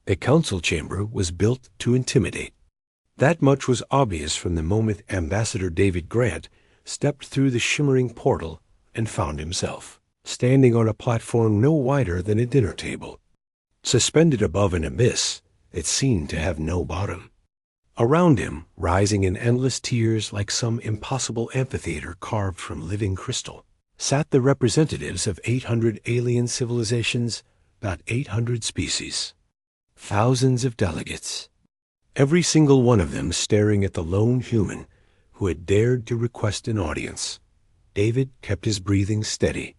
The council chamber was built to intimidate. That much was obvious from the moment Ambassador David Grant stepped through the shimmering portal and found himself standing on a platform no wider than a dinner table, suspended above an abyss that seemed to have no bottom. Around him, rising in endless tiers like some impossible amphitheater carved from living crystal, sat the representatives of 800 alien civilizations, about 800 species. Thousands of delegates, every single one of them staring at the lone human who had dared to request an audience. David kept his breathing steady.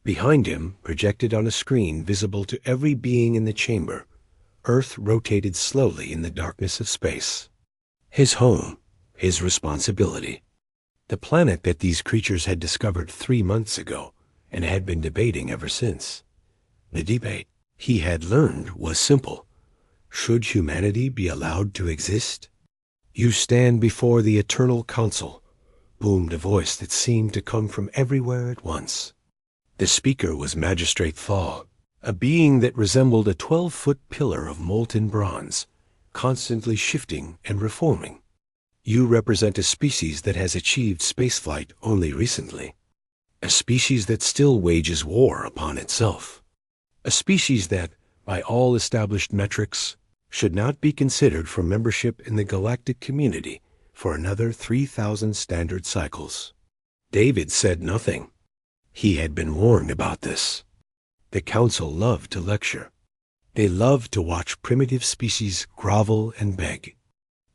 Behind him, projected on a screen visible to every being in the chamber, Earth rotated slowly in the darkness of space. His home, his responsibility. The planet that these creatures had discovered 3 months ago and had been debating ever since. The debate, he had learned, was simple. Should humanity be allowed to exist? "You stand before the Eternal Council," boomed a voice that seemed to come from everywhere at once. The speaker was Magistrate Thal, a being that resembled a 12-foot pillar of molten bronze, constantly shifting and reforming. "You represent a species that has achieved spaceflight only recently. A species that still wages war upon itself. A species that, by all established metrics, should not be considered for membership in the galactic community for another 3,000 standard cycles." David said nothing. He had been warned about this. The council loved to lecture. They loved to watch primitive species grovel and beg.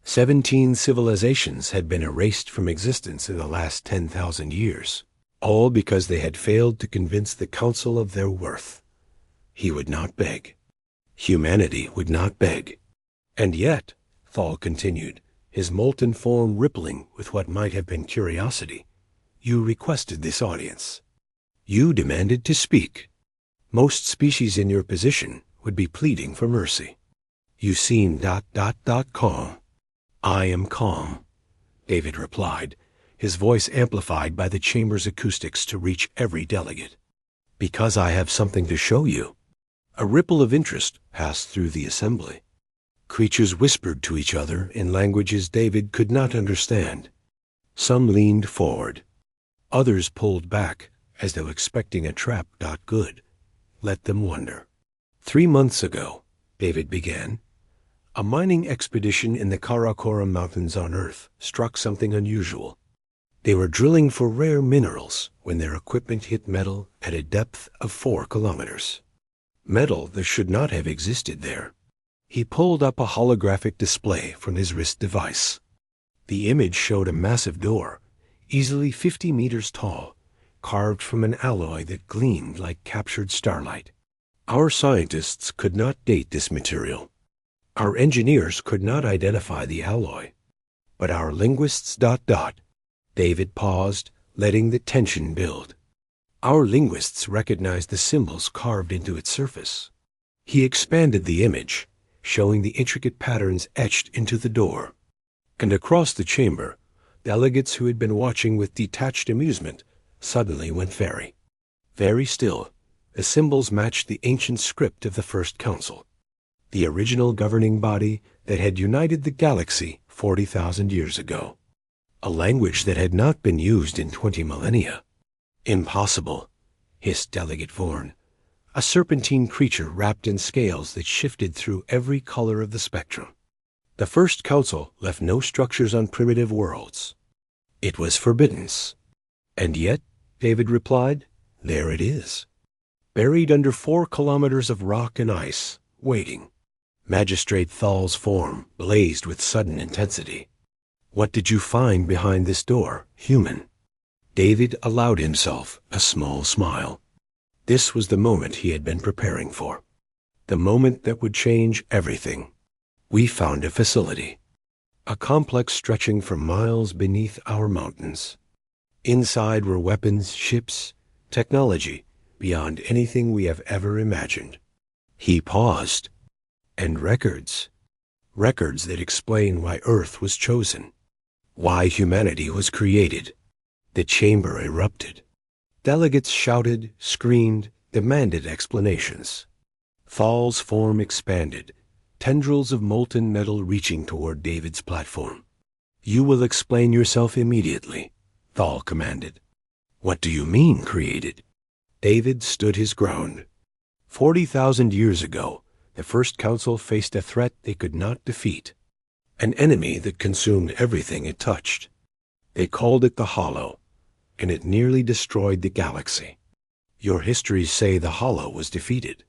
17 civilizations had been erased from existence in the last 10,000 years, all because they had failed to convince the council of their worth. He would not beg. Humanity would not beg. "And yet," Thal continued, his molten form rippling with what might have been curiosity, "you requested this audience. You demanded to speak. Most species in your position would be pleading for mercy. You seem ... calm." "I am calm," David replied, his voice amplified by the chamber's acoustics to reach every delegate. "Because I have something to show you." A ripple of interest passed through the assembly. Creatures whispered to each other in languages David could not understand. Some leaned forward. Others pulled back, as though expecting a trap. Good. Let them wonder. 3 months ago, David began, a mining expedition in the Karakoram Mountains on Earth struck something unusual. They were drilling for rare minerals when their equipment hit metal at a depth of 4 kilometers. Metal that should not have existed there. He pulled up a holographic display from his wrist device. The image showed a massive door, easily 50 meters tall, carved from an alloy that gleamed like captured starlight. Our scientists could not date this material. Our engineers could not identify the alloy. But our linguists... David paused, letting the tension build. Our linguists recognized the symbols carved into its surface. He expanded the image, showing the intricate patterns etched into the door. And across the chamber, delegates who had been watching with detached amusement suddenly went very still. The symbols matched the ancient script of the First Council, the original governing body that had united the galaxy 40,000 years ago. A language that had not been used in 20 millennia. "Impossible," hissed Delegate Vorn, a serpentine creature wrapped in scales that shifted through every color of the spectrum. "The First Council left no structures on primitive worlds. It was forbiddance. And yet," David replied, "there it is. Buried under 4 kilometers of rock and ice, waiting." Magistrate Thal's form blazed with sudden intensity. "What did you find behind this door, human?" David allowed himself a small smile. This was the moment he had been preparing for. The moment that would change everything. "We found a facility. A complex stretching for miles beneath our mountains. Inside were weapons, ships, technology beyond anything we have ever imagined." He paused. "And records. Records that explain why Earth was chosen. Why humanity was created." The chamber erupted. Delegates shouted, screamed, demanded explanations. Thal's form expanded, tendrils of molten metal reaching toward David's platform. "You will explain yourself immediately," Thal commanded. "What do you mean, created?" David stood his ground. 40,000 years ago, the First Council faced a threat they could not defeat, an enemy that consumed everything it touched. They called it the Hollow, and it nearly destroyed the galaxy. Your histories say the Hollow was defeated,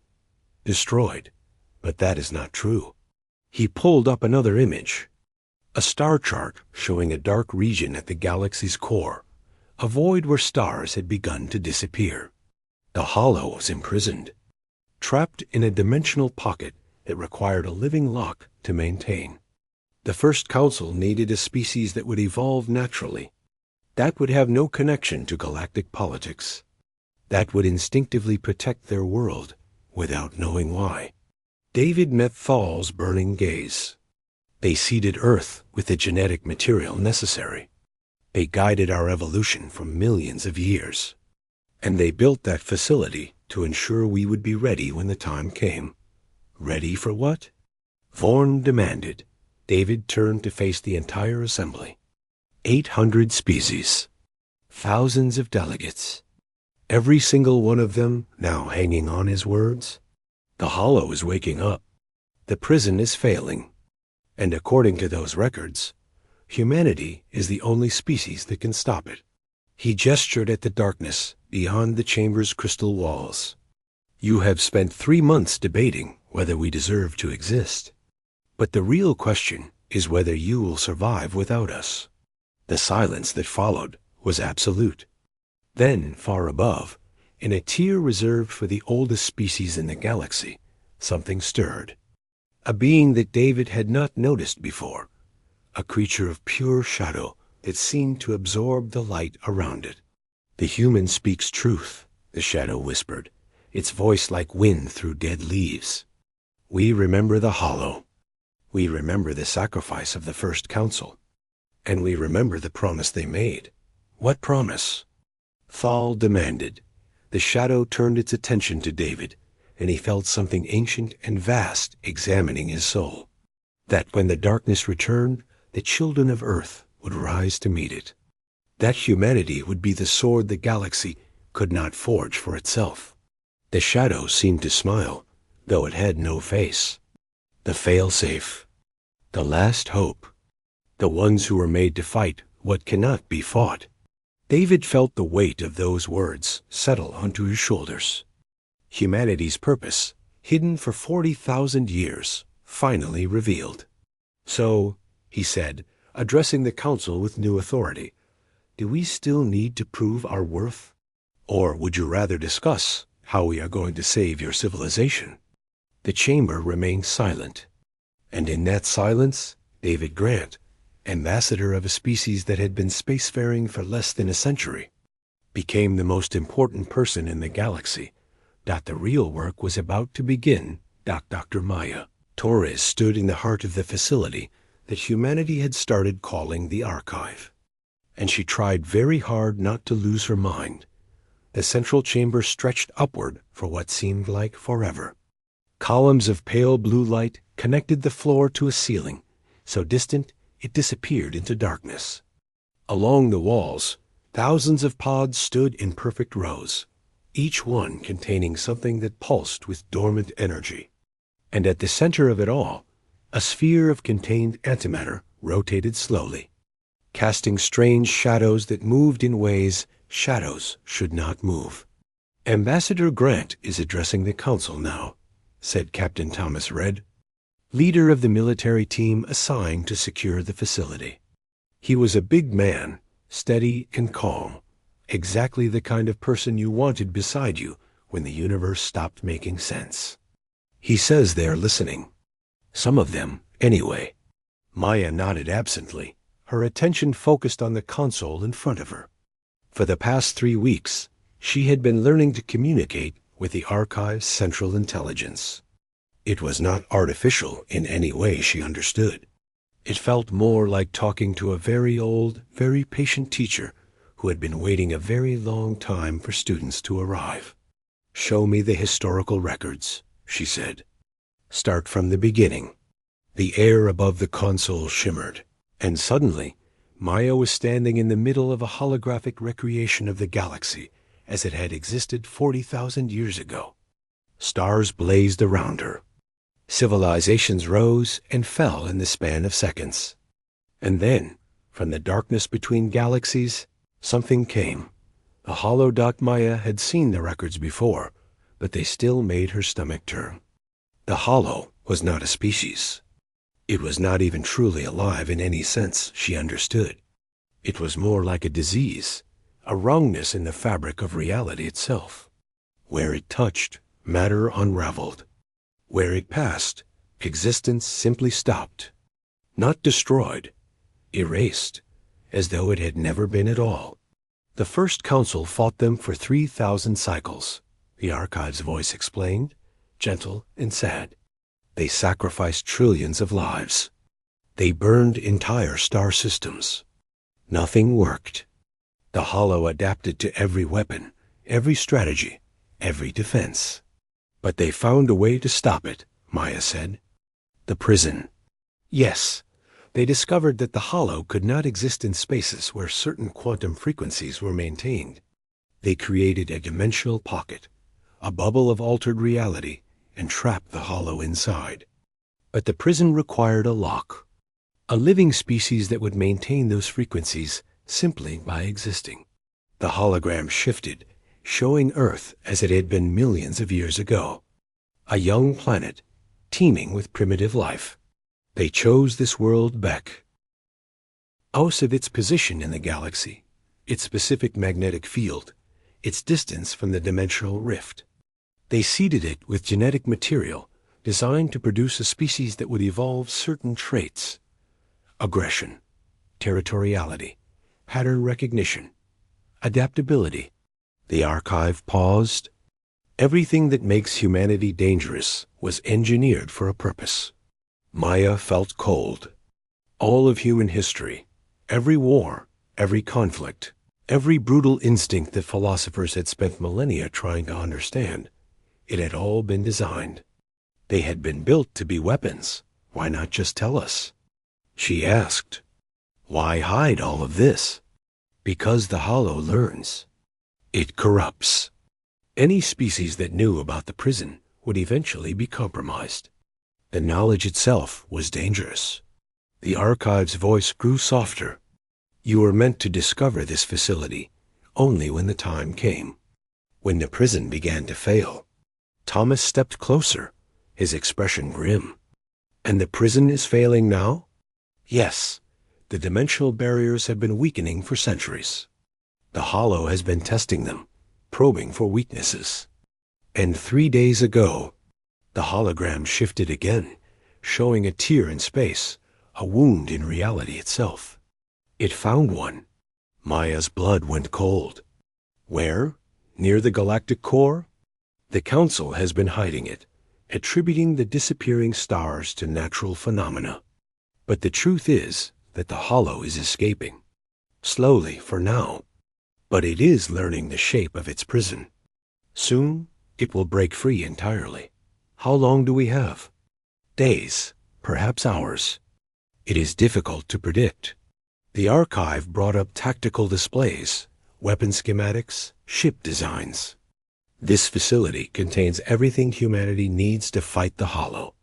destroyed, but that is not true. He pulled up another image, a star chart showing a dark region at the galaxy's core, a void where stars had begun to disappear. The Hollow was imprisoned, trapped in a dimensional pocket that required a living lock to maintain. The First Council needed a species that would evolve naturally, that would have no connection to galactic politics, that would instinctively protect their world without knowing why. David met Thal's burning gaze. They seeded Earth with the genetic material necessary. They guided our evolution for millions of years. And they built that facility to ensure we would be ready when the time came. Ready for what? Vorn demanded. David turned to face the entire assembly. 800 species. Thousands of delegates. Every single one of them now hanging on his words. The Hollow is waking up. The prison is failing. And according to those records, humanity is the only species that can stop it. He gestured at the darkness beyond the chamber's crystal walls. You have spent 3 months debating whether we deserve to exist. But the real question is whether you will survive without us. The silence that followed was absolute. Then, far above, in a tier reserved for the oldest species in the galaxy, something stirred. A being that David had not noticed before, a creature of pure shadow that seemed to absorb the light around it. "The human speaks truth," the shadow whispered, its voice like wind through dead leaves. "We remember the Hollow. We remember the sacrifice of the First Council. And we remember the promise they made." "What promise?" Thal demanded. The shadow turned its attention to David, and he felt something ancient and vast examining his soul. That when the darkness returned, the children of Earth would rise to meet it. That humanity would be the sword the galaxy could not forge for itself. The shadow seemed to smile, though it had no face. The fail-safe. The last hope. The ones who were made to fight what cannot be fought. David felt the weight of those words settle onto his shoulders. Humanity's purpose, hidden for 40,000 years, finally revealed. "So," he said, addressing the council with new authority, "do we still need to prove our worth? Or would you rather discuss how we are going to save your civilization?" The chamber remained silent. And in that silence, David Grant, ambassador of a species that had been spacefaring for less than a century, became the most important person in the galaxy. The real work was about to begin. Dr. Maya Torres stood in the heart of the facility that humanity had started calling the Archive. And she tried very hard not to lose her mind. The central chamber stretched upward for what seemed like forever. Columns of pale blue light connected the floor to a ceiling, so distant it disappeared into darkness. Along the walls, thousands of pods stood in perfect rows, each one containing something that pulsed with dormant energy. And at the center of it all, a sphere of contained antimatter rotated slowly, casting strange shadows that moved in ways shadows should not move. "Ambassador Grant is addressing the council now," said Captain Thomas Red, leader of the military team assigned to secure the facility. He was a big man, steady and calm, exactly the kind of person you wanted beside you when the universe stopped making sense. "He says they're listening. Some of them, anyway." Maya nodded absently, her attention focused on the console in front of her. For the past 3 weeks, she had been learning to communicate with the Archive's central intelligence. It was not artificial in any way, she understood. It felt more like talking to a very old, very patient teacher who had been waiting a very long time for students to arrive. "Show me the historical records," she said. "Start from the beginning. The air above the console shimmered, and suddenly, Maya was standing in the middle of a holographic recreation of the galaxy as it had existed 40,000 years ago. Stars blazed around her. Civilizations rose and fell in the span of seconds. And then, from the darkness between galaxies, something came. The hollow dot. Maya had seen the records before, but they still made her stomach turn. The hollow was not a species. It was not even truly alive in any sense she understood. It was more like a disease, a wrongness in the fabric of reality itself. Where it touched, matter unraveled. Where it passed, existence simply stopped. Not destroyed, erased, as though it had never been at all. The first council fought them for 3,000 cycles, the archive's voice explained, gentle and sad. They sacrificed trillions of lives. They burned entire star systems. Nothing worked. The hollow adapted to every weapon, every strategy, every defense. But they found a way to stop it, Maya said. The prison. Yes, they discovered that the hollow could not exist in spaces where certain quantum frequencies were maintained. They created a dimensional pocket, a bubble of altered reality, and trapped the hollow inside. But the prison required a lock, a living species that would maintain those frequencies simply by existing. The hologram shifted, showing Earth as it had been millions of years ago. A young planet, teeming with primitive life. They chose this world Beck. Out of its position in the galaxy, its specific magnetic field, its distance from the dimensional rift. They seeded it with genetic material designed to produce a species that would evolve certain traits: aggression, territoriality, pattern recognition, adaptability. The archive paused. Everything that makes humanity dangerous was engineered for a purpose. Maya felt cold. All of human history, every war, every conflict, every brutal instinct that philosophers had spent millennia trying to understand, it had all been designed. They had been built to be weapons. Why not just tell us? She asked. Why hide all of this? Because the hollow learns. It corrupts. Any species that knew about the prison would eventually be compromised. The knowledge itself was dangerous. The archive's voice grew softer. You were meant to discover this facility only when the time came. When the prison began to fail. Thomas stepped closer, his expression grim. And the prison is failing now? Yes. The dimensional barriers have been weakening for centuries. The hollow has been testing them, probing for weaknesses. And 3 days ago, the hologram shifted again, showing a tear in space, a wound in reality itself. It found one. Maya's blood went cold. Where? Near the galactic core? The Council has been hiding it, attributing the disappearing stars to natural phenomena. But the truth is that the hollow is escaping. Slowly for now. But it is learning the shape of its prison. Soon, it will break free entirely. How long do we have? Days, perhaps hours. It is difficult to predict. The archive brought up tactical displays, weapon schematics, ship designs. This facility contains everything humanity needs to fight the hollow.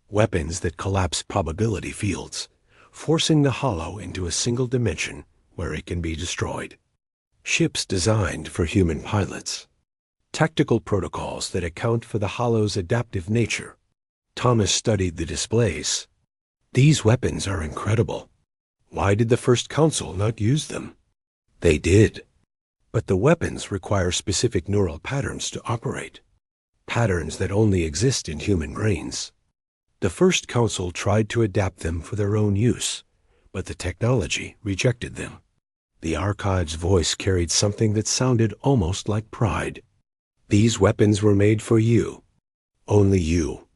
Weapons that collapse probability fields, forcing the hollow into a single dimension where it can be destroyed. Ships designed for human pilots. Tactical protocols that account for the hollow's adaptive nature. Thomas studied the displays. These weapons are incredible. Why did the First Council not use them? They did. But the weapons require specific neural patterns to operate. Patterns that only exist in human brains. The First Council tried to adapt them for their own use, but the technology rejected them. The archive's voice carried something that sounded almost like pride. These weapons were made for you. Only you.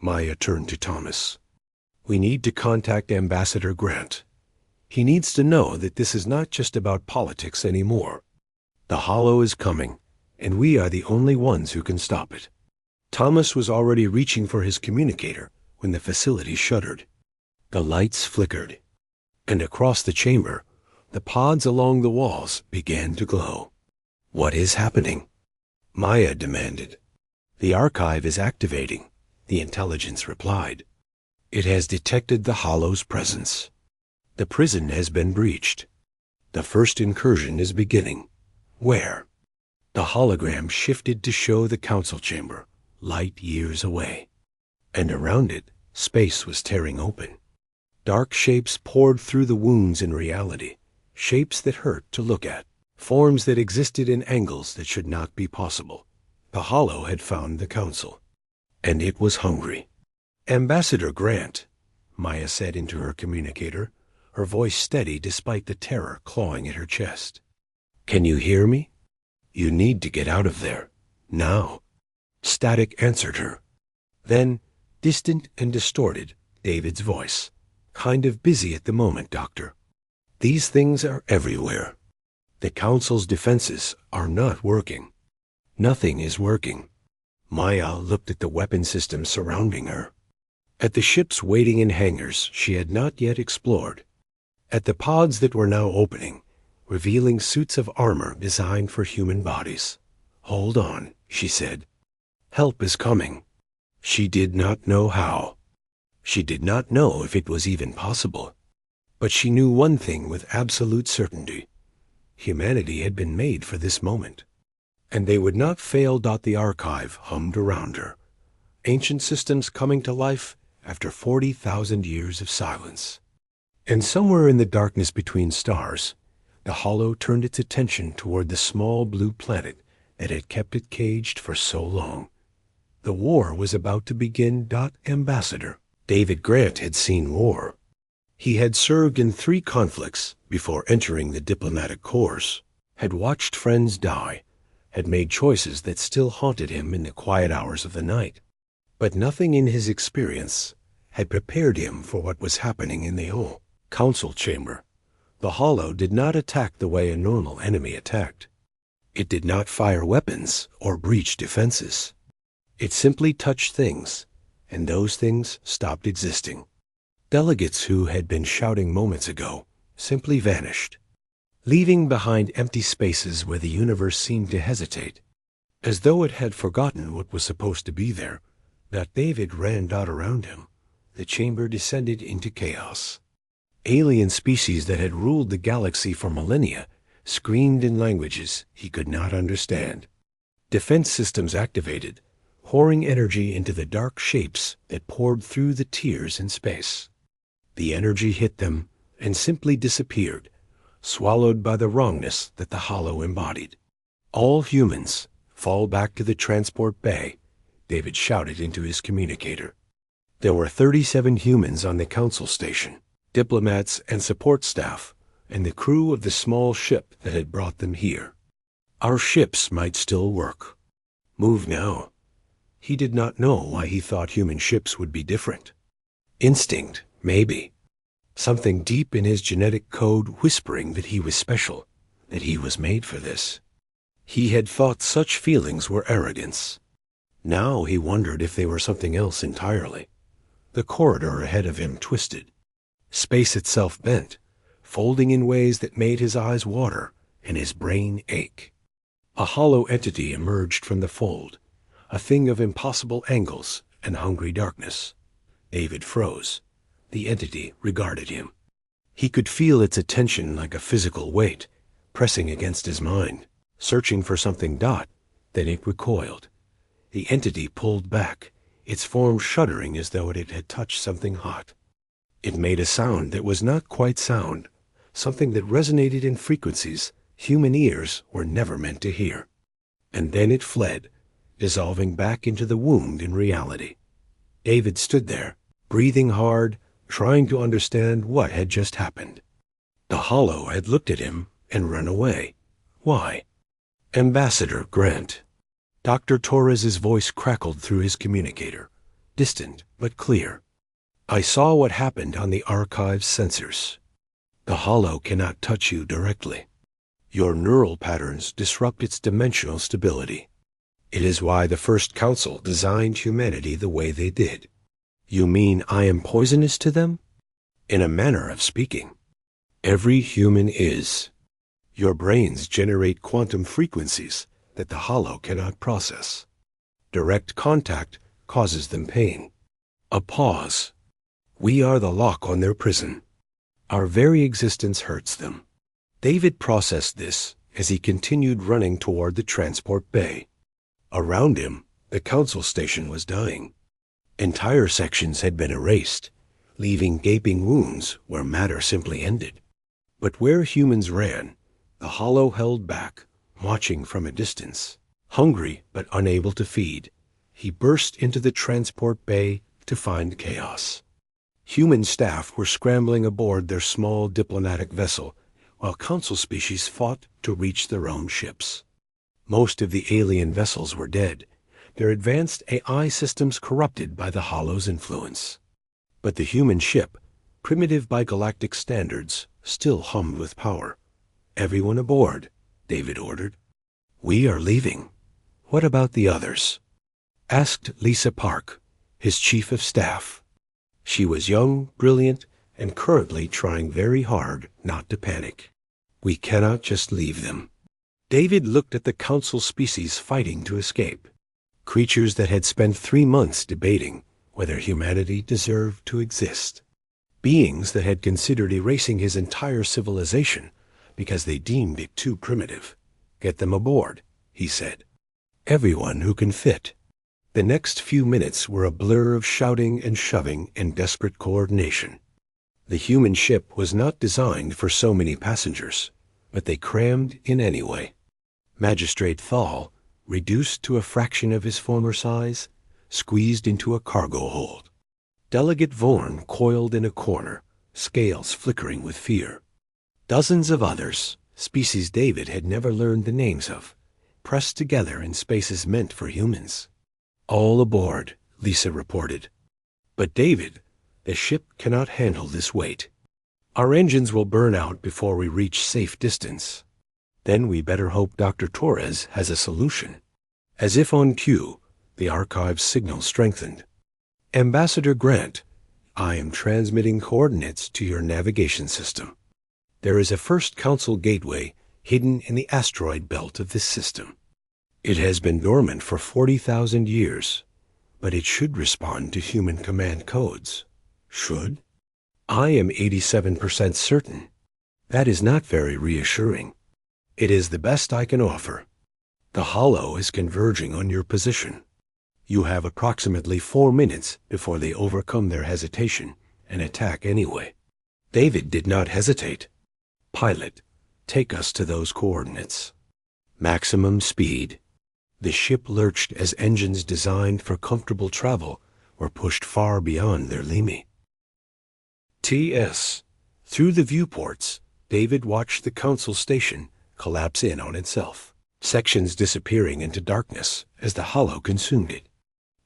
Maya turned to Thomas. We need to contact Ambassador Grant. He needs to know that this is not just about politics anymore. The hollow is coming, and we are the only ones who can stop it. Thomas was already reaching for his communicator when the facility shuddered. The lights flickered, and across the chamber, the pods along the walls began to glow. "What is happening?" Maya demanded. "The archive is activating," the intelligence replied. "It has detected the Hollow's presence. The prison has been breached. The first incursion is beginning." "Where?" The hologram shifted to show the council chamber, light years away. And around it, space was tearing open. Dark shapes poured through the wounds in reality, shapes that hurt to look at, forms that existed in angles that should not be possible. The Hollow had found the council, and it was hungry. "Ambassador Grant," Maya said into her communicator, her voice steady despite the terror clawing at her chest. "Can you hear me? You need to get out of there. Now." Static answered her. Then, distant and distorted, David's voice. "Kind of busy at the moment, Doctor. These things are everywhere. The Council's defenses are not working. Nothing is working." Maya looked at the weapon systems surrounding her, at the ships waiting in hangars she had not yet explored, at the pods that were now opening, revealing suits of armor designed for human bodies. "Hold on," she said. "Help is coming." She did not know how. She did not know if it was even possible. But she knew one thing with absolute certainty. Humanity had been made for this moment. And they would not fail. The archive hummed around her. Ancient systems coming to life after 40,000 years of silence. And somewhere in the darkness between stars, the Hollow turned its attention toward the small blue planet that had kept it caged for so long. The war was about to begin. Ambassador David Grant had seen war. He had served in 3 conflicts before entering the diplomatic corps, had watched friends die, had made choices that still haunted him in the quiet hours of the night. But nothing in his experience had prepared him for what was happening in the council chamber. The Hollow did not attack the way a normal enemy attacked. It did not fire weapons or breach defenses. It simply touched things, and those things stopped existing. Delegates who had been shouting moments ago simply vanished, leaving behind empty spaces where the universe seemed to hesitate, as though it had forgotten what was supposed to be there. David ran around him. The chamber descended into chaos. Alien species that had ruled the galaxy for millennia screamed in languages he could not understand. Defense systems activated, pouring energy into the dark shapes that poured through the tiers in space. The energy hit them and simply disappeared, swallowed by the wrongness that the Hollow embodied. "All humans, fall back to the transport bay," David shouted into his communicator. There were 37 humans on the council station, diplomats and support staff, and the crew of the small ship that had brought them here. Our ships might still work. Move now. He did not know why he thought human ships would be different. Instinct, maybe. Something deep in his genetic code whispering that he was special, that he was made for this. He had thought such feelings were arrogance. Now he wondered if they were something else entirely. The corridor ahead of him twisted. Space itself bent, folding in ways that made his eyes water and his brain ache. A hollow entity emerged from the fold, a thing of impossible angles and hungry darkness. David froze. The entity regarded him. He could feel its attention like a physical weight, pressing against his mind, searching for something. Then it recoiled. The entity pulled back, its form shuddering as though it had touched something hot. It made a sound that was not quite sound, something that resonated in frequencies human ears were never meant to hear. And then it fled, dissolving back into the wound in reality. David stood there, breathing hard, trying to understand what had just happened. The Hollow had looked at him and run away. Why? Ambassador Grant. Dr. Torres's voice crackled through his communicator, distant but clear. "I saw what happened on the archive's sensors. The Hollow cannot touch you directly. Your neural patterns disrupt its dimensional stability. It is why the First Council designed humanity the way they did." "You mean I am poisonous to them?" In a manner of speaking, every human is. Your brains generate quantum frequencies that the hollow cannot process. Direct contact causes them pain. A pause. We are the lock on their prison. Our very existence hurts them. David processed this as he continued running toward the transport bay. Around him, the council station was dying. Entire sections had been erased, leaving gaping wounds where matter simply ended. But where humans ran, the hollow held back, watching from a distance. Hungry but unable to feed, he burst into the transport bay to find chaos. Human staff were scrambling aboard their small diplomatic vessel, while council species fought to reach their own ships. Most of the alien vessels were dead, their advanced AI systems corrupted by the hollow's influence. But the human ship, primitive by galactic standards, still hummed with power. "Everyone aboard," David ordered. "We are leaving. What about the others?" asked Lisa Park, his chief of staff. She was young, brilliant, and currently trying very hard not to panic. "We cannot just leave them." David looked at the council species fighting to escape, creatures that had spent 3 months debating whether humanity deserved to exist, beings that had considered erasing his entire civilization because they deemed it too primitive. "Get them aboard," he said. "Everyone who can fit." The next few minutes were a blur of shouting and shoving and desperate coordination. The human ship was not designed for so many passengers, but they crammed in anyway. Magistrate Thal, reduced to a fraction of his former size, squeezed into a cargo hold. Delegate Vorn coiled in a corner, scales flickering with fear. Dozens of others, species David had never learned the names of, pressed together in spaces meant for humans. "All aboard," Lisa reported. "But David, the ship cannot handle this weight. Our engines will burn out before we reach safe distance. Then we better hope Dr. Torres has a solution." As if on cue, the archive's signal strengthened. "Ambassador Grant, I am transmitting coordinates to your navigation system. There is a first council gateway hidden in the asteroid belt of this system. It has been dormant for 40,000 years, but it should respond to human command codes." "Should?" "I am 87% certain. That is not very reassuring. It is the best I can offer. The hollow is converging on your position. You have approximately 4 minutes before they overcome their hesitation and attack anyway." David did not hesitate. "Pilot, take us to those coordinates." Maximum speed. The ship lurched as engines designed for comfortable travel were pushed far beyond their limit. T.S. Through the viewports, David watched the council station collapse in on itself, sections disappearing into darkness as the hollow consumed it.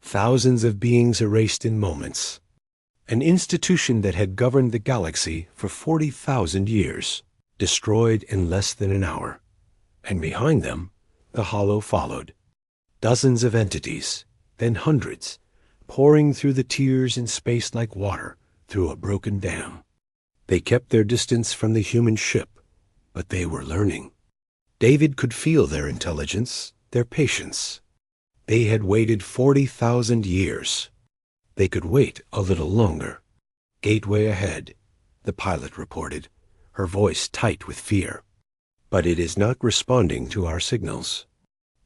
Thousands of beings erased in moments. An institution that had governed the galaxy for 40,000 years, destroyed in less than an hour. And behind them, the hollow followed. Dozens of entities, then hundreds, pouring through the tiers in space like water through a broken dam. They kept their distance from the human ship, but they were learning. David could feel their intelligence, their patience. They had waited 40,000 years. They could wait a little longer. "Gateway ahead," the pilot reported, her voice tight with fear. "But it is not responding to our signals."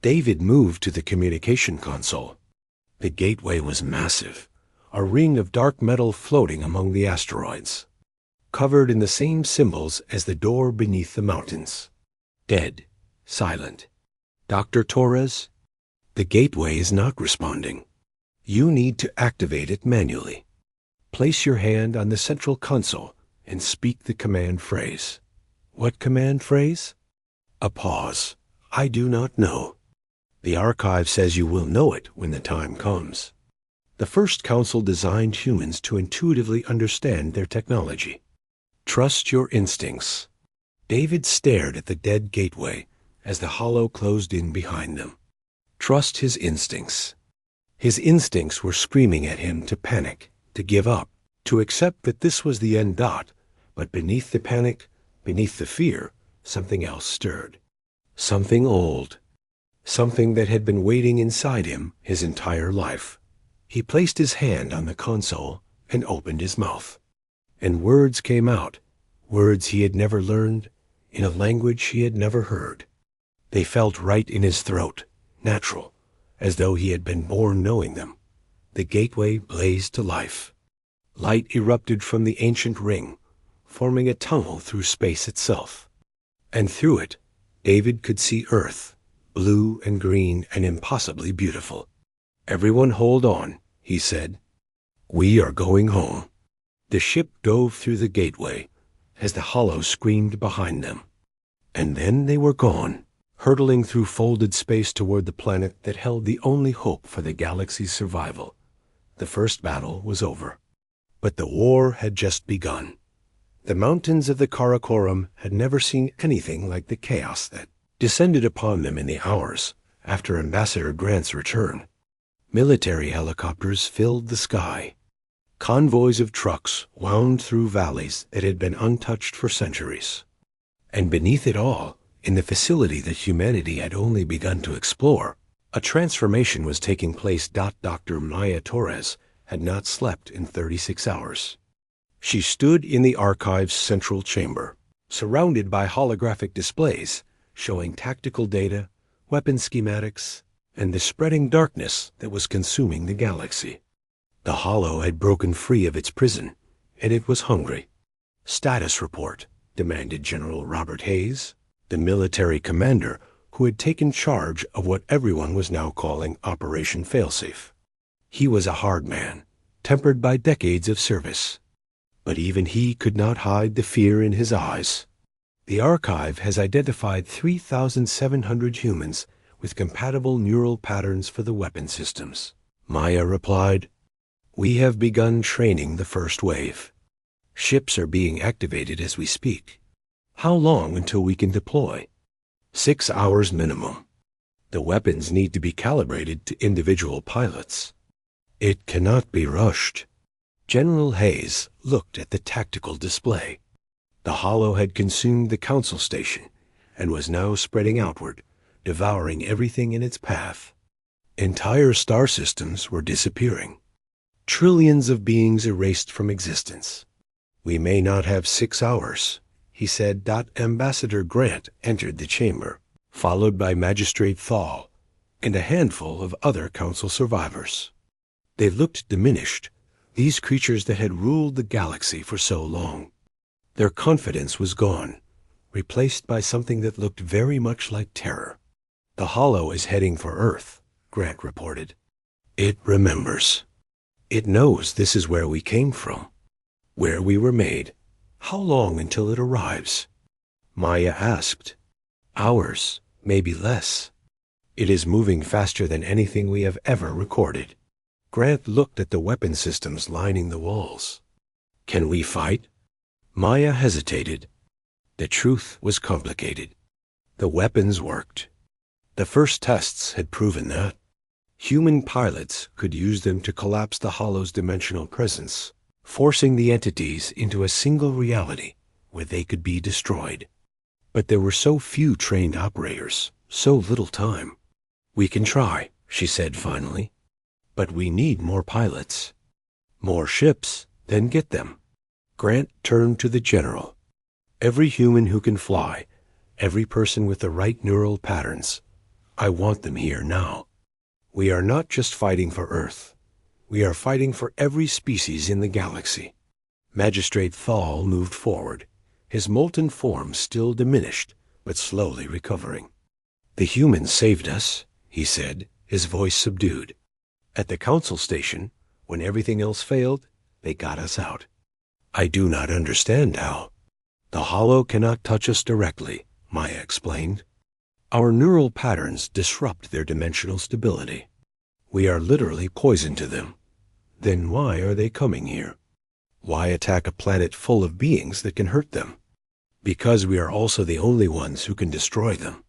David moved to the communication console. The gateway was massive, a ring of dark metal floating among the asteroids, covered in the same symbols as the door beneath the mountains. Dead, silent. "Dr. Torres, the gateway is not responding. You need to activate it manually. Place your hand on the central console and speak the command phrase." "What command phrase?" A pause. "I do not know. The archive says you will know it when the time comes." The first council designed humans to intuitively understand their technology. "Trust your instincts." David stared at the dead gateway as the hollow closed in behind them. Trust his instincts. His instincts were screaming at him to panic, to give up, to accept that this was the end. But beneath the panic, beneath the fear, something else stirred. Something old. Something that had been waiting inside him his entire life. He placed his hand on the console and opened his mouth. And words came out, words he had never learned, in a language he had never heard. They felt right in his throat, natural, as though he had been born knowing them. The gateway blazed to life. Light erupted from the ancient ring, forming a tunnel through space itself. And through it, David could see Earth, blue and green and impossibly beautiful. "Everyone hold on," he said. "We are going home." The ship dove through the gateway as the hollow screamed behind them. And then they were gone, hurtling through folded space toward the planet that held the only hope for the galaxy's survival. The first battle was over. But the war had just begun. The mountains of the Karakoram had never seen anything like the chaos that descended upon them in the hours after Ambassador Grant's return. Military helicopters filled the sky. Convoys of trucks wound through valleys that had been untouched for centuries. And beneath it all, in the facility that humanity had only begun to explore, a transformation was taking place. Dr. Maya Torres had not slept in 36 hours. She stood in the archive's central chamber, surrounded by holographic displays showing tactical data, weapon schematics, and the spreading darkness that was consuming the galaxy. The hollow had broken free of its prison, and it was hungry. "Status report," demanded General Robert Hayes, the military commander who had taken charge of what everyone was now calling Operation Failsafe. He was a hard man, tempered by decades of service. But even he could not hide the fear in his eyes. "The archive has identified 3,700 humans with compatible neural patterns for the weapon systems," Maya replied. "We have begun training the first wave. Ships are being activated as we speak. How long until we can deploy?" 6 hours minimum. The weapons need to be calibrated to individual pilots. It cannot be rushed. General Hayes looked at the tactical display. The hollow had consumed the council station and was now spreading outward, devouring everything in its path. Entire star systems were disappearing. Trillions of beings erased from existence. "We may not have 6 hours," he said. Ambassador Grant entered the chamber, followed by Magistrate Thal and a handful of other council survivors. They looked diminished, these creatures that had ruled the galaxy for so long. Their confidence was gone, replaced by something that looked very much like terror. "The hollow is heading for Earth," Grant reported. "It remembers. It knows this is where we came from, where we were made. How long until it arrives?" Maya asked. "Hours, maybe less. It is moving faster than anything we have ever recorded." Grant looked at the weapon systems lining the walls. "Can we fight?" Maya hesitated. The truth was complicated. The weapons worked. The first tests had proven that. Human pilots could use them to collapse the hollow's dimensional presence, forcing the entities into a single reality where they could be destroyed. But there were so few trained operators, so little time. "We can try," she said finally. "But we need more pilots." "More ships, then get them." Grant turned to the general. "Every human who can fly, every person with the right neural patterns, I want them here now. We are not just fighting for Earth. We are fighting for every species in the galaxy." Magistrate Thal moved forward, his molten form still diminished, but slowly recovering. "The humans saved us," he said, his voice subdued. "At the council station, when everything else failed, they got us out. I do not understand how." "The hollow cannot touch us directly," Maya explained. "Our neural patterns disrupt their dimensional stability. We are literally poison to them. Then why are they coming here? Why attack a planet full of beings that can hurt them? Because we are also the only ones who can destroy them."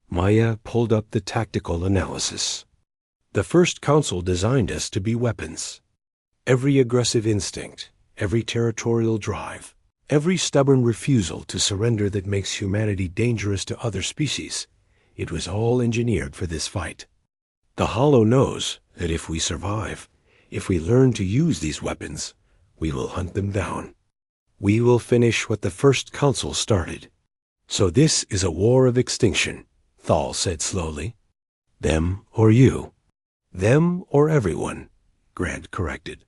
Maya pulled up the tactical analysis. "The first council designed us to be weapons. Every aggressive instinct, every territorial drive, every stubborn refusal to surrender that makes humanity dangerous to other species, it was all engineered for this fight. The Hollow knows that if we survive, if we learn to use these weapons, we will hunt them down. We will finish what the first council started. So this is a war of extinction, Thal said slowly. Them or you. Them or everyone, Grant corrected.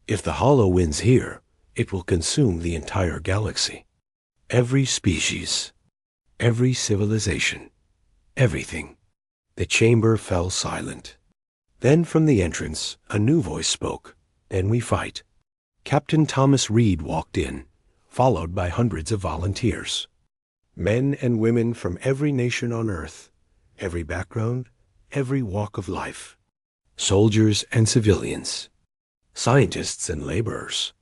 If the Hollow wins here, it will consume the entire galaxy. Every species. Every civilization. Everything. The chamber fell silent. Then from the entrance, a new voice spoke. Then we fight. Captain Thomas Reed walked in, followed by hundreds of volunteers. Men and women from every nation on Earth, every background, every walk of life. Soldiers and civilians. Scientists and laborers.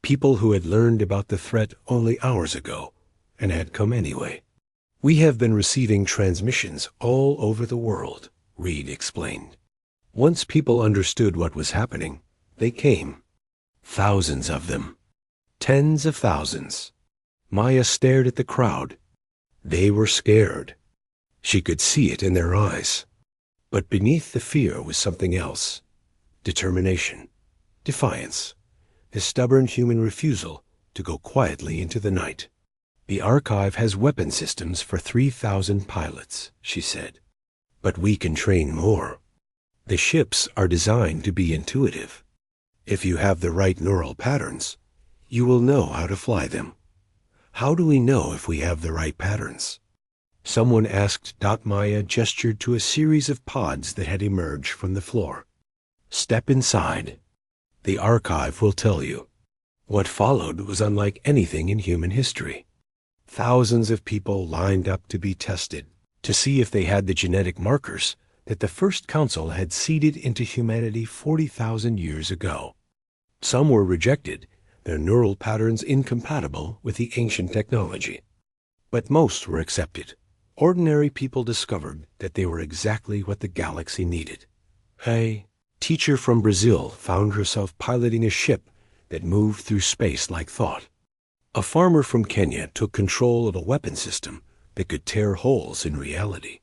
People who had learned about the threat only hours ago and had come anyway. We have been receiving transmissions all over the world, Reed explained. Once people understood what was happening, they came. Thousands of them. Tens of thousands. Maya stared at the crowd. They were scared. She could see it in their eyes. But beneath the fear was something else. Determination. Defiance. The stubborn human refusal to go quietly into the night. The archive has weapon systems for 3,000 pilots, she said. But we can train more. The ships are designed to be intuitive. If you have the right neural patterns, you will know how to fly them. How do we know if we have the right patterns? Someone asked. Maya gestured to a series of pods that had emerged from the floor. Step inside. The archive will tell you. What followed was unlike anything in human history. Thousands of people lined up to be tested, to see if they had the genetic markers that the first council had seeded into humanity 40,000 years ago. Some were rejected, their neural patterns incompatible with the ancient technology. But most were accepted. Ordinary people discovered that they were exactly what the galaxy needed. A teacher from Brazil found herself piloting a ship that moved through space like thought. A farmer from Kenya took control of a weapon system that could tear holes in reality.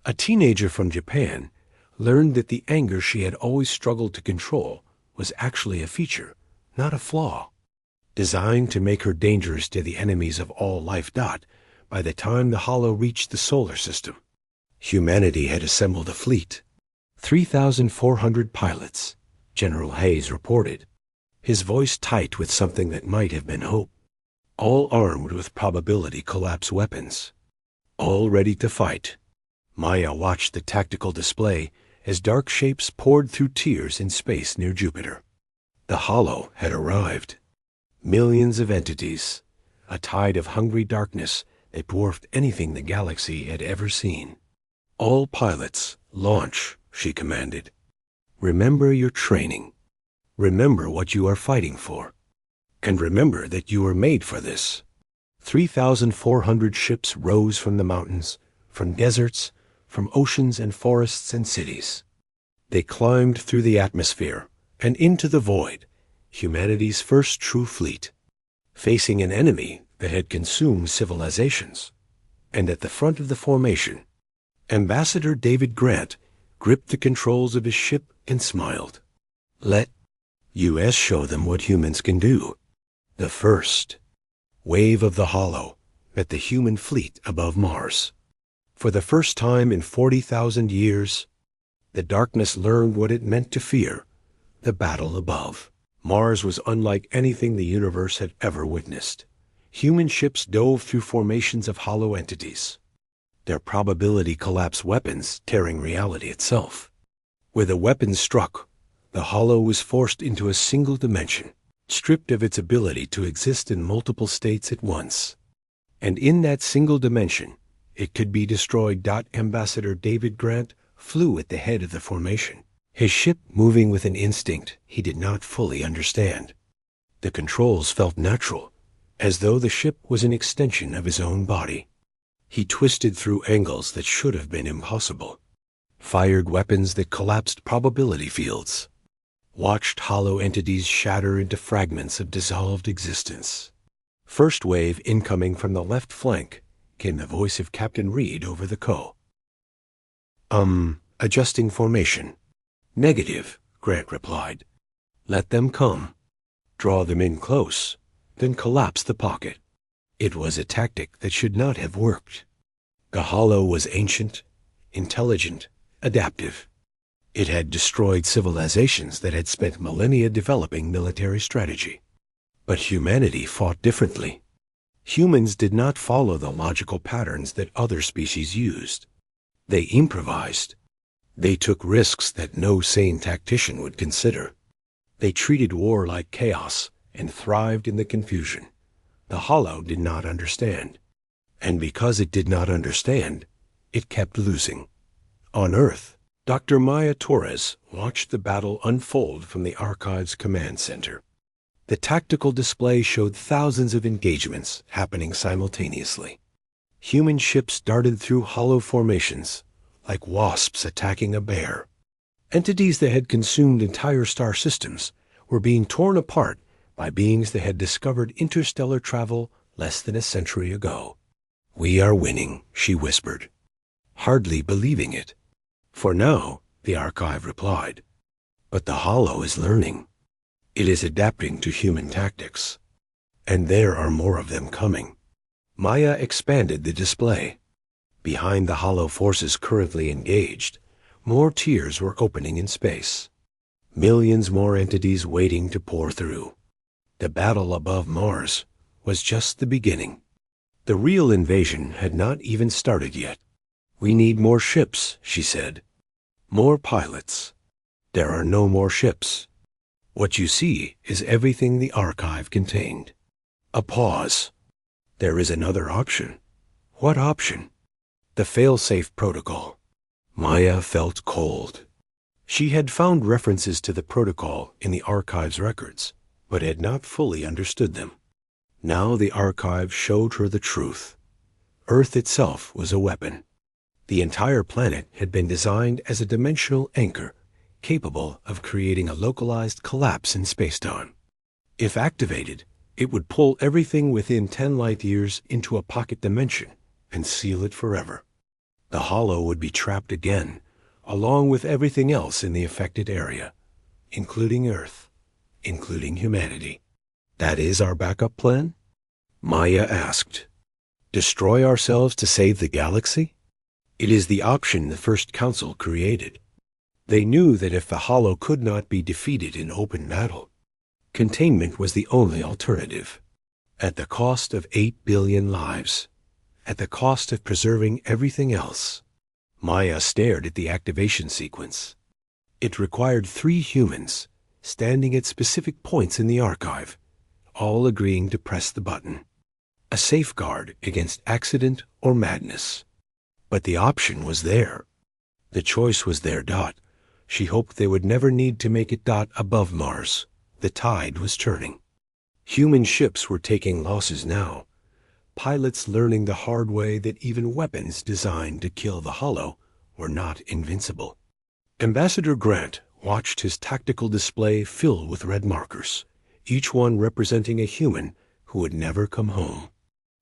A teenager from Japan learned that the anger she had always struggled to control was actually a feature, not a flaw, designed to make her dangerous to the enemies of all life. By the time the Hollow reached the solar system, humanity had assembled a fleet. 3,400 pilots, General Hayes reported, his voice tight with something that might have been hope. All armed with probability collapse weapons. All ready to fight. Maya watched the tactical display as dark shapes poured through tiers in space near Jupiter. The Hollow had arrived. Millions of entities, a tide of hungry darkness that dwarfed anything the galaxy had ever seen. All pilots, launch, she commanded. Remember your training. Remember what you are fighting for. And remember that you were made for this. 3,400 ships rose from the mountains, from deserts, from oceans and forests and cities. They climbed through the atmosphere and into the void, humanity's first true fleet, facing an enemy that had consumed civilizations. And at the front of the formation, Ambassador David Grant gripped the controls of his ship and smiled. Let U.S. show them what humans can do. The first wave of the Hollow met the human fleet above Mars. For the first time in 40,000 years, the darkness learned what it meant to fear, the battle above. Mars was unlike anything the universe had ever witnessed. Human ships dove through formations of hollow entities, their probability collapse weapons tearing reality itself. Where the weapons struck, the Hollow was forced into a single dimension, stripped of its ability to exist in multiple states at once. And in that single dimension, it could be destroyed. Ambassador David Grant flew at the head of the formation, his ship moving with an instinct he did not fully understand. The controls felt natural, as though the ship was an extension of his own body. He twisted through angles that should have been impossible, fired weapons that collapsed probability fields. watched hollow entities shatter into fragments of dissolved existence. First wave incoming from the left flank, came the voice of Captain Reed over the co. Adjusting formation. Negative, Grant replied. Let them come. Draw them in close, then collapse the pocket. It was a tactic that should not have worked. The hollow was ancient, intelligent, adaptive. It had destroyed civilizations that had spent millennia developing military strategy. But humanity fought differently. Humans did not follow the logical patterns that other species used. They improvised. They took risks that no sane tactician would consider. They treated war like chaos and thrived in the confusion. The hollow did not understand. And because it did not understand, it kept losing. On Earth, Dr. Maya Torres watched the battle unfold from the Archive's command center. The tactical display showed thousands of engagements happening simultaneously. Human ships darted through hollow formations, like wasps attacking a bear. Entities that had consumed entire star systems were being torn apart by beings that had discovered interstellar travel less than a century ago. We are winning, she whispered, hardly believing it. For now, the Archive replied. But the hollow is learning. It is adapting to human tactics. And there are more of them coming. Maya expanded the display. Behind the hollow forces currently engaged, more tiers were opening in space. Millions more entities waiting to pour through. The battle above Mars was just the beginning. The real invasion had not even started yet. We need more ships, she said. More pilots. There are no more ships. What you see is everything the Archive contained. A pause. There is another option. What option? The fail-safe protocol. Maya felt cold. She had found references to the protocol in the Archive's records, but had not fully understood them. Now the Archive showed her the truth. Earth itself was a weapon. The entire planet had been designed as a dimensional anchor, capable of creating a localized collapse in spacetime. If activated, it would pull everything within 10 light-years into a pocket dimension and seal it forever. The hollow would be trapped again, along with everything else in the affected area, including Earth, including humanity. That is our backup plan? Maya asked. Destroy ourselves to save the galaxy? It is the option the First Council created. They knew that if the hollow could not be defeated in open battle, containment was the only alternative. At the cost of 8 billion lives. At the cost of preserving everything else. Maya stared at the activation sequence. It required 3 humans, standing at specific points in the Archive, all agreeing to press the button. A safeguard against accident or madness. But the option was there. The choice was there. She hoped they would never need to make it above Mars. The tide was turning. Human ships were taking losses now. Pilots learning the hard way that even weapons designed to kill the hollow were not invincible. Ambassador Grant watched his tactical display fill with red markers, each one representing a human who would never come home.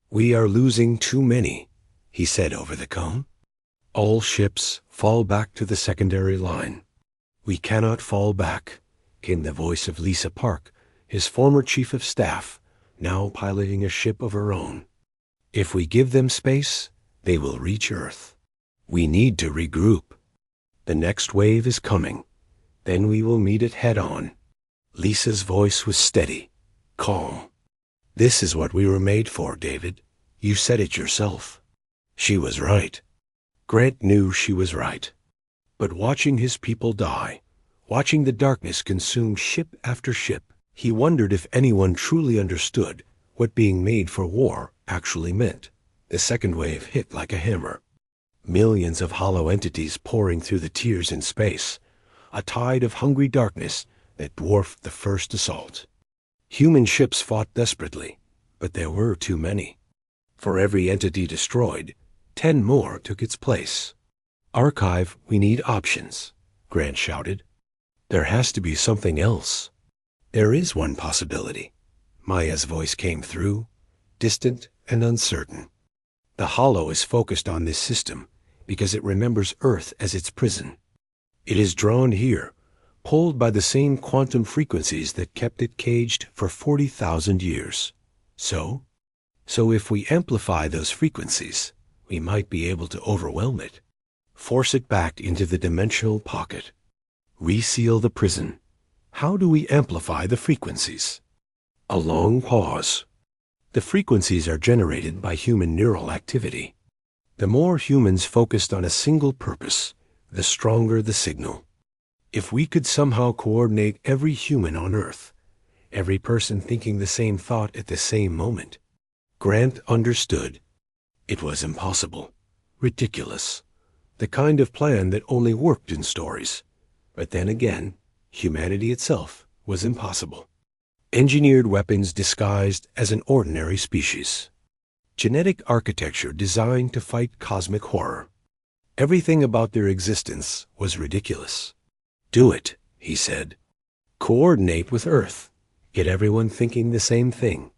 We are losing too many, he said over the cone. All ships fall back to the secondary line. We cannot fall back, came the voice of Lisa Park, his former chief of staff, now piloting a ship of her own. If we give them space, they will reach Earth. We need to regroup. The next wave is coming. Then we will meet it head on. Lisa's voice was steady, calm. This is what we were made for, David. You said it yourself. She was right. Grant knew she was right. But watching his people die, watching the darkness consume ship after ship, he wondered if anyone truly understood what being made for war actually meant. The second wave hit like a hammer. Millions of hollow entities pouring through the tiers in space, a tide of hungry darkness that dwarfed the first assault. Human ships fought desperately, but there were too many. For every entity destroyed, 10 more took its place. Archive, we need options, Grant shouted. There has to be something else. There is one possibility. Maya's voice came through, distant and uncertain. The hollow is focused on this system because it remembers Earth as its prison. It is drawn here, pulled by the same quantum frequencies that kept it caged for 40,000 years. So if we amplify those frequencies, we might be able to overwhelm it, force it back into the dimensional pocket, reseal the prison. How do we amplify the frequencies? A long pause. The frequencies are generated by human neural activity. The more humans focused on a single purpose, the stronger the signal. If we could somehow coordinate every human on Earth, every person thinking the same thought at the same moment, Grant understood. It was impossible, ridiculous, the kind of plan that only worked in stories. But then again, humanity itself was impossible. Engineered weapons disguised as an ordinary species. Genetic architecture designed to fight cosmic horror. Everything about their existence was ridiculous. Do it, he said. Coordinate with Earth. Get everyone thinking the same thing.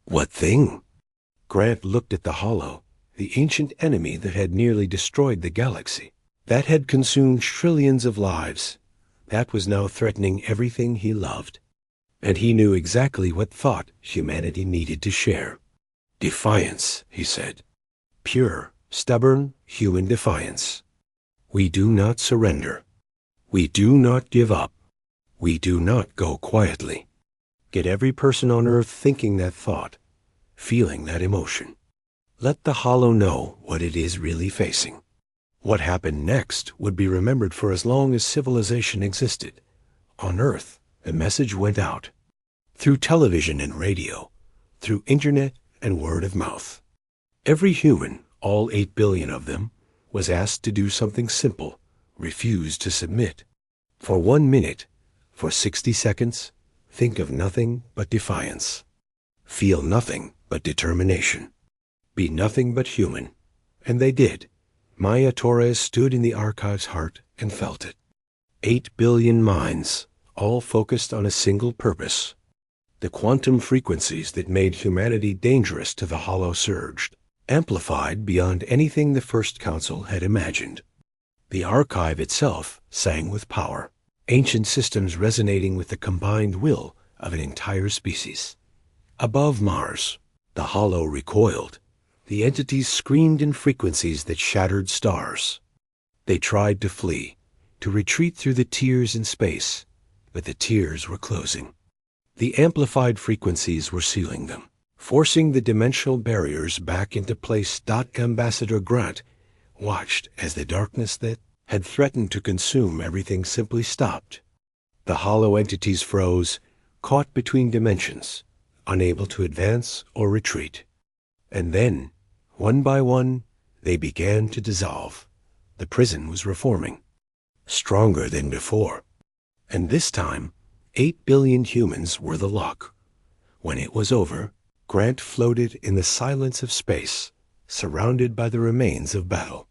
What thing? Grant looked at the hollow, the ancient enemy that had nearly destroyed the galaxy, that had consumed trillions of lives, that was now threatening everything he loved. And he knew exactly what thought humanity needed to share. Defiance, he said. Pure, stubborn, human defiance. We do not surrender. We do not give up. We do not go quietly. Get every person on Earth thinking that thought, feeling that emotion. Let the hollow know what it is really facing. What happened next would be remembered for as long as civilization existed. On Earth, the message went out. Through television and radio, through internet and word of mouth. Every human, all 8 billion of them, was asked to do something simple, refused to submit. For 1 minute, for 60 seconds, think of nothing but defiance. Feel nothing but determination. Be nothing but human. And they did. Maya Torres stood in the archive's heart and felt it. 8 billion minds, all focused on a single purpose. The quantum frequencies that made humanity dangerous to the hollow surged, amplified beyond anything the First Council had imagined. The archive itself sang with power, ancient systems resonating with the combined will of an entire species. Above Mars, the hollow recoiled. The entities screamed in frequencies that shattered stars. They tried to flee, to retreat through the tears in space, but the tears were closing. The amplified frequencies were sealing them, forcing the dimensional barriers back into place. Ambassador Grant watched as the darkness that had threatened to consume everything simply stopped. The hollow entities froze, caught between dimensions, unable to advance or retreat. And then, one by one, they began to dissolve. The prison was reforming, stronger than before. And this time, 8 billion humans were the lock. When it was over, Grant floated in the silence of space, surrounded by the remains of battle.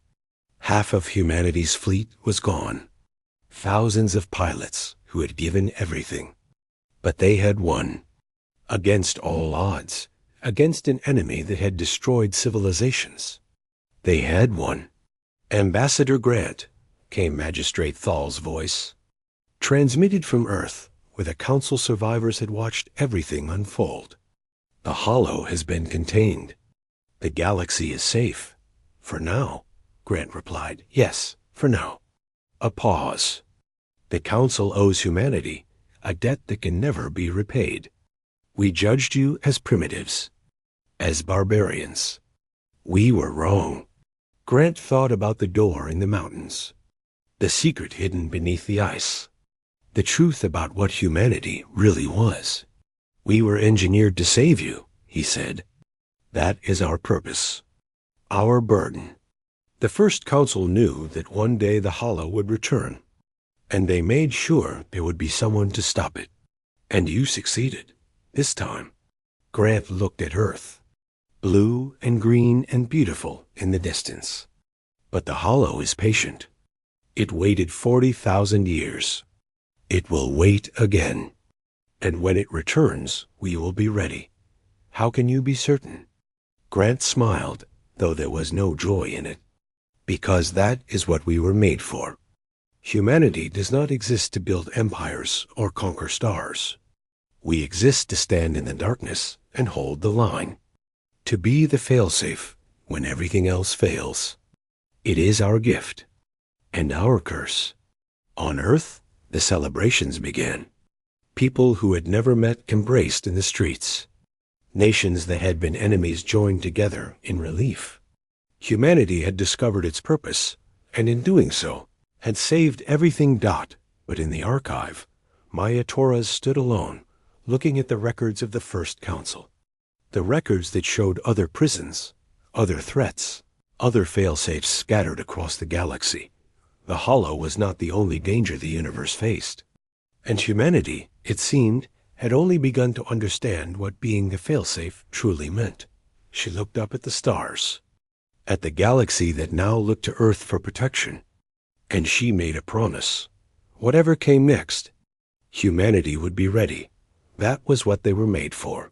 Half of humanity's fleet was gone. Thousands of pilots who had given everything. But they had won. Against all odds. Against an enemy that had destroyed civilizations. They had won. Ambassador Grant, came Magistrate Thal's voice. Transmitted from Earth, where the Council survivors had watched everything unfold. The hollow has been contained. The galaxy is safe. For now, Grant replied. Yes, for now. A pause. The Council owes humanity a debt that can never be repaid. We judged you as primitives, as barbarians. We were wrong. Grant thought about the door in the mountains, the secret hidden beneath the ice, the truth about what humanity really was. We were engineered to save you, he said. That is our purpose, our burden. The First Council knew that one day the hollow would return, and they made sure there would be someone to stop it. And you succeeded. This time, Grant looked at Earth, blue and green and beautiful in the distance. But the hollow is patient. It waited 40,000 years. It will wait again. And when it returns, we will be ready. How can you be certain? Grant smiled, though there was no joy in it. Because that is what we were made for. Humanity does not exist to build empires or conquer stars. We exist to stand in the darkness and hold the line. To be the failsafe when everything else fails. It is our gift and our curse. On Earth, the celebrations began. People who had never met embraced in the streets. Nations that had been enemies joined together in relief. Humanity had discovered its purpose, and in doing so, had saved everything. But in the archive, Maya Torres stood alone, looking at the records of the First Council. The records that showed other prisons, other threats, other failsafes scattered across the galaxy. The Hollow was not the only danger the universe faced. And humanity, it seemed, had only begun to understand what being the failsafe truly meant. She looked up at the stars, at the galaxy that now looked to Earth for protection. And she made a promise. Whatever came next, humanity would be ready. That was what they were made for.